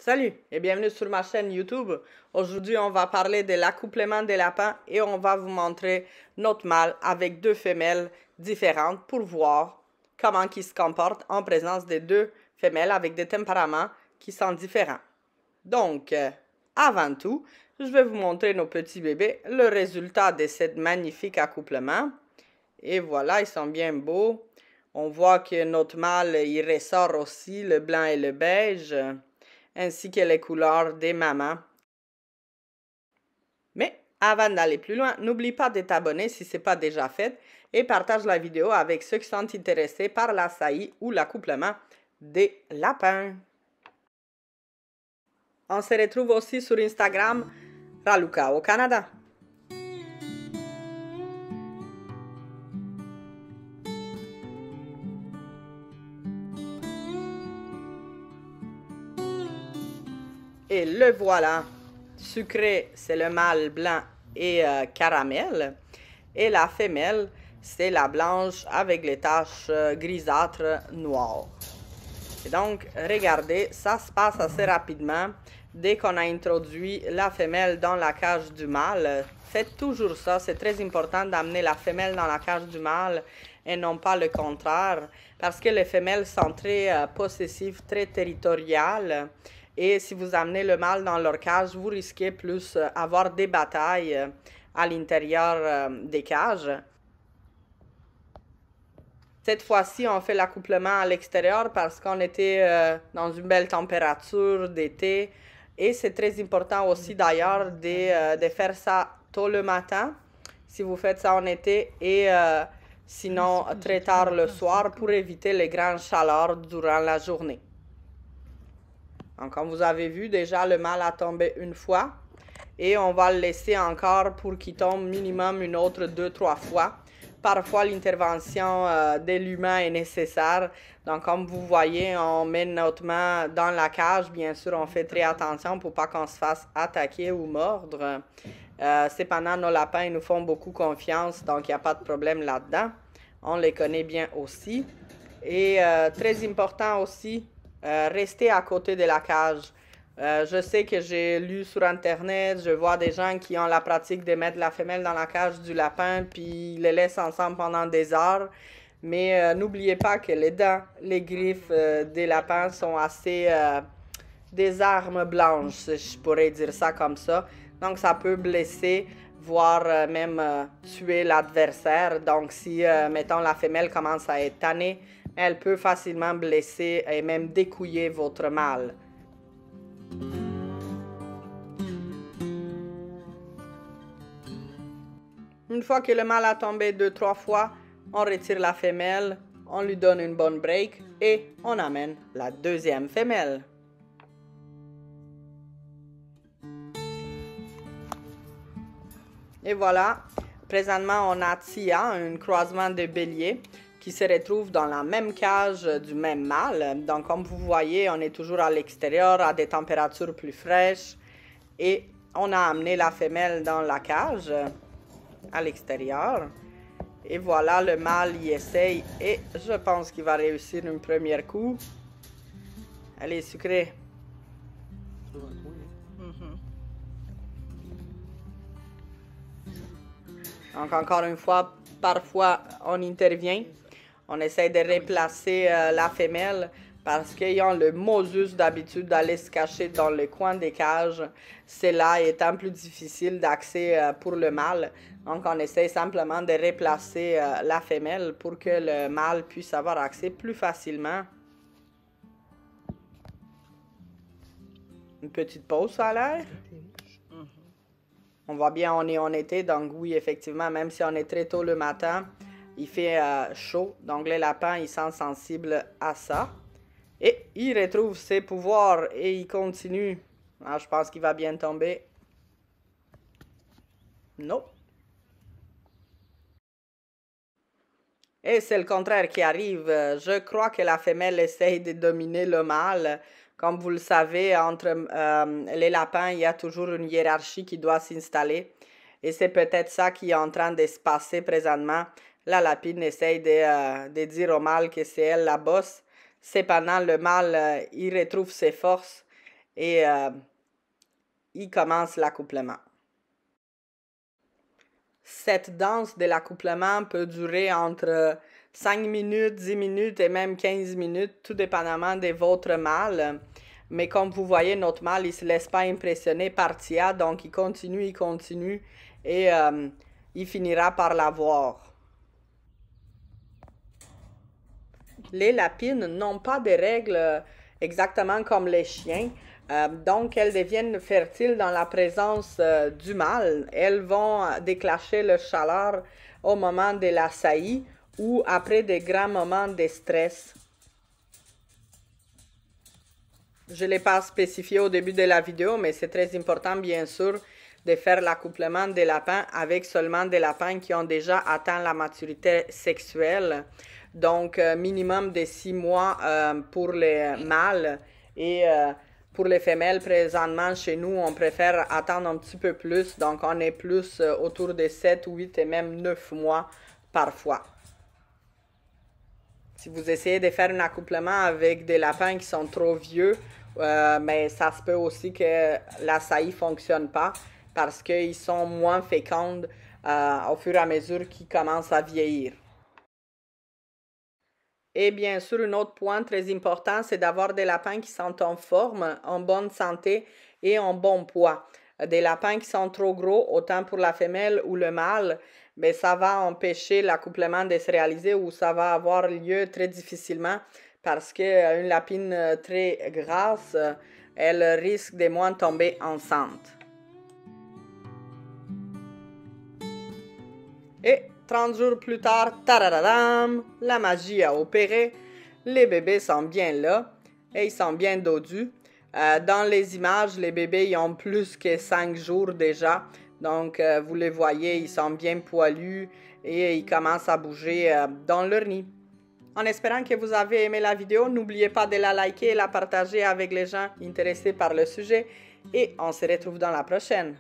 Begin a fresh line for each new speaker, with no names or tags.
Salut et bienvenue sur ma chaîne YouTube. Aujourd'hui, on va parler de l'accouplement des lapins et on va vous montrer notre mâle avec deux femelles différentes pour voir comment ils se comportent en présence des deux femelles avec des tempéraments qui sont différents. Donc, avant tout, je vais vous montrer nos petits bébés, le résultat de ce magnifique accouplement. Et voilà, ils sont bien beaux. On voit que notre mâle, il ressort aussi le blanc et le beige, ainsi que les couleurs des mamans. Mais avant d'aller plus loin, n'oublie pas de t'abonner si ce n'est pas déjà fait et partage la vidéo avec ceux qui sont intéressés par la saillie ou l'accouplement des lapins. On se retrouve aussi sur Instagram, Raluca au Canada. Et le voilà. Sucré, c'est le mâle blanc et caramel. Et la femelle, c'est la blanche avec les taches grisâtres noires. Et donc, regardez, ça se passe assez rapidement. Dès qu'on a introduit la femelle dans la cage du mâle, faites toujours ça. C'est très important d'amener la femelle dans la cage du mâle et non pas le contraire. Parce que les femelles sont très possessives, très territoriales. Et si vous amenez le mâle dans leur cage, vous risquez plus avoir des batailles à l'intérieur des cages. Cette fois-ci, on fait l'accouplement à l'extérieur parce qu'on était dans une belle température d'été. Et c'est très important aussi d'ailleurs de faire ça tôt le matin, si vous faites ça en été, et sinon très tard le soir pour éviter les grandes chaleurs durant la journée. Donc, comme vous avez vu, déjà, le mâle a tombé une fois. Et on va le laisser encore pour qu'il tombe minimum une autre 2-3 fois. Parfois, l'intervention de l'humain est nécessaire. Donc, comme vous voyez, on met notre main dans la cage. Bien sûr, on fait très attention pour pas qu'on se fasse attaquer ou mordre. Cependant, nos lapins ils nous font beaucoup confiance, donc il n'y a pas de problème là-dedans. On les connaît bien aussi. Et très important aussi, rester à côté de la cage. Je sais que j'ai lu sur Internet, je vois des gens qui ont la pratique de mettre la femelle dans la cage du lapin puis ils les laissent ensemble pendant des heures. Mais n'oubliez pas que les dents, les griffes des lapins sont assez des armes blanches, je pourrais dire ça comme ça. Donc ça peut blesser, voire même tuer l'adversaire. Donc si, mettons, la femelle commence à être tannée, elle peut facilement blesser et même découiller votre mâle. Une fois que le mâle a tombé 2-3 fois, on retire la femelle, on lui donne une bonne break et on amène la deuxième femelle. Et voilà, présentement on a Tia, un croisement de bélier, qui se retrouve dans la même cage du même mâle. Donc comme vous voyez, on est toujours à l'extérieur, à des températures plus fraîches. Et on a amené la femelle dans la cage, à l'extérieur. Et voilà, le mâle y essaye et je pense qu'il va réussir un premier coup. Allez, sucré. Donc encore une fois, parfois on intervient. On essaie de replacer la femelle parce qu'ils ont le modus d'habitude d'aller se cacher dans le coin des cages. Cela étant plus difficile d'accès pour le mâle. Donc on essaie simplement de replacer la femelle pour que le mâle puisse avoir accès plus facilement. Une petite pause, ça a l'air. On voit bien, on est en été, donc oui, effectivement, même si on est très tôt le matin, il fait chaud. Donc les lapins, ils sont sensibles à ça. Et il retrouve ses pouvoirs et il continue. Ah, je pense qu'il va bien tomber. Non. Et c'est le contraire qui arrive. Je crois que la femelle essaye de dominer le mâle. Comme vous le savez, entre les lapins, il y a toujours une hiérarchie qui doit s'installer. Et c'est peut-être ça qui est en train de se passer présentement. La lapine essaye de dire au mâle que c'est elle la bosse. Cependant, le mâle, il retrouve ses forces et il commence l'accouplement. Cette danse de l'accouplement peut durer entre 5 minutes, 10 minutes et même 15 minutes, tout dépendamment de votre mâle. Mais comme vous voyez, notre mâle, il ne se laisse pas impressionner par Tia, donc il continue et il finira par l'avoir. Les lapines n'ont pas de règles exactement comme les chiens. Donc, elles deviennent fertiles dans la présence du mâle. Elles vont déclencher le chaleur au moment de la saillie ou après des grands moments de stress. Je ne l'ai pas spécifié au début de la vidéo, mais c'est très important, bien sûr, de faire l'accouplement des lapins avec seulement des lapins qui ont déjà atteint la maturité sexuelle. Donc, minimum de 6 mois pour les mâles et pour les femelles, présentement, chez nous, on préfère attendre un petit peu plus. Donc, on est plus autour de 7, 8 et même 9 mois parfois. Si vous essayez de faire un accouplement avec des lapins qui sont trop vieux, mais ça se peut aussi que la saillie ne fonctionne pas parce qu'ils sont moins féconds au fur et à mesure qu'ils commencent à vieillir. Et bien sûr, un autre point très important, c'est d'avoir des lapins qui sont en forme, en bonne santé et en bon poids. Des lapins qui sont trop gros, autant pour la femelle ou le mâle, mais ça va empêcher l'accouplement de se réaliser ou ça va avoir lieu très difficilement parce qu'une lapine très grasse, elle risque de moins tomber enceinte. Et 30 jours plus tard, tararadam, la magie a opéré. Les bébés sont bien là et ils sont bien dodus. Dans les images, les bébés ils ont plus que 5 jours déjà. Donc, vous les voyez, ils sont bien poilus et ils commencent à bouger dans leur nid. En espérant que vous avez aimé la vidéo, n'oubliez pas de la liker et la partager avec les gens intéressés par le sujet. Et on se retrouve dans la prochaine.